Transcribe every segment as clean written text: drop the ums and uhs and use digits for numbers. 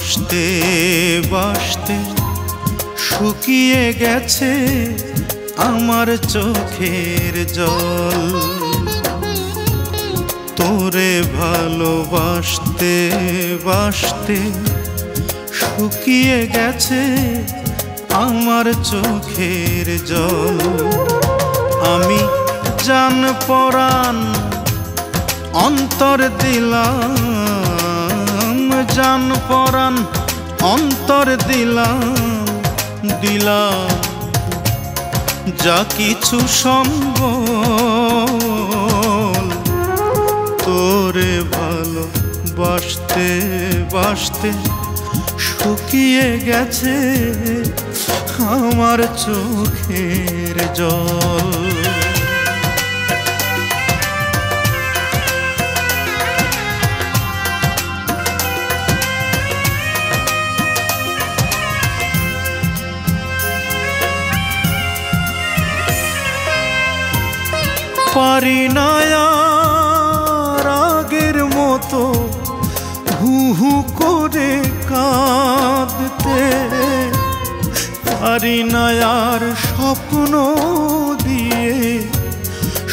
বাসতে বাসতে শুকিয়ে গেছে আমার চোখের জল। তোরে ভালোবাসতে বাসতে শুকিয়ে গেছে আমার চোখের জল। আমি জান পরাণ অন্তর দিলাম, জান পরাণ অন্তর দিলাম, দিলাম যা কিছু সম্বল। তোরে ভালোবাসতে বাসতে শুকিয়ে গেছে আমার চোখের জল। পারি না আর আগের মতো হু হু করে কাঁদতে, পারি না আর স্বপ্ন দিয়ে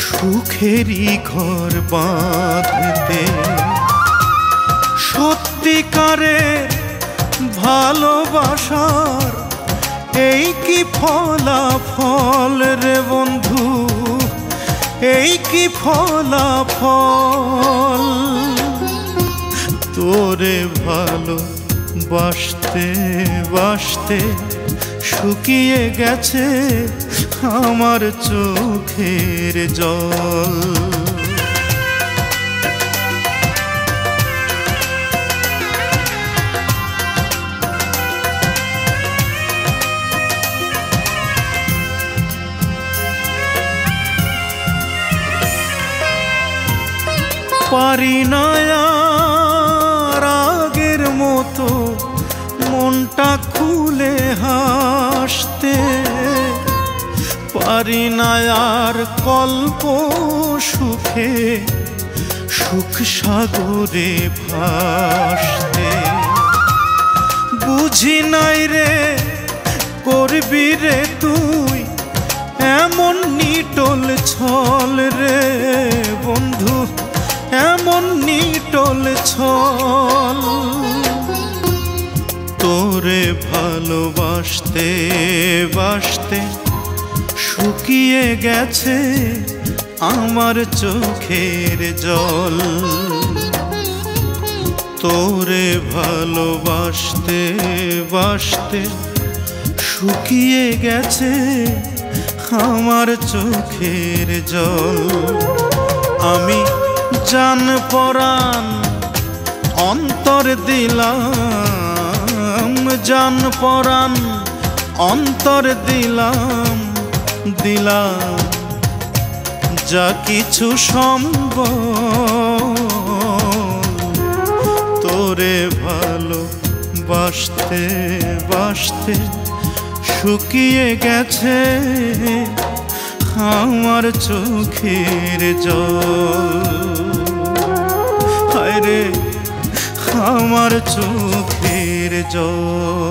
সুখেরই ঘর বাঁধতে। সত্যিকারের ভালোবাসার এই কি ফলাফল রে বন্ধু, এই কি ফলাফল। তোরে ভালোবাসতে বাসতে শুকিয়ে গেছে আমার চোখের জল। পারি না আর আগের মতো মনটা খুলে হাসতে, পারি না আর কল্প সুখে সুখ সাগরে ভাসতে। বুঝি নাই রে করবি রে তুই এমন নিটল ছল রে বন্ধু, এমন নিটল ছল। তোরে ভালোবাসতে বাসতে শুকিয়ে গেছে আমার চোখের জল। তোরে ভালোবাসতে বাসতে শুকিয়ে গেছে আমার চোখের জল। আমি জান পরাণ অন্তর দিলাম, জান পরাণ অন্তর দিলাম, দিলাম যা কিছু সম্বল। তোরে ভালোবাসতে বাসতে শুকিয়ে গেছে আমার চোখের জল। হায় রে আমার চোখের জল।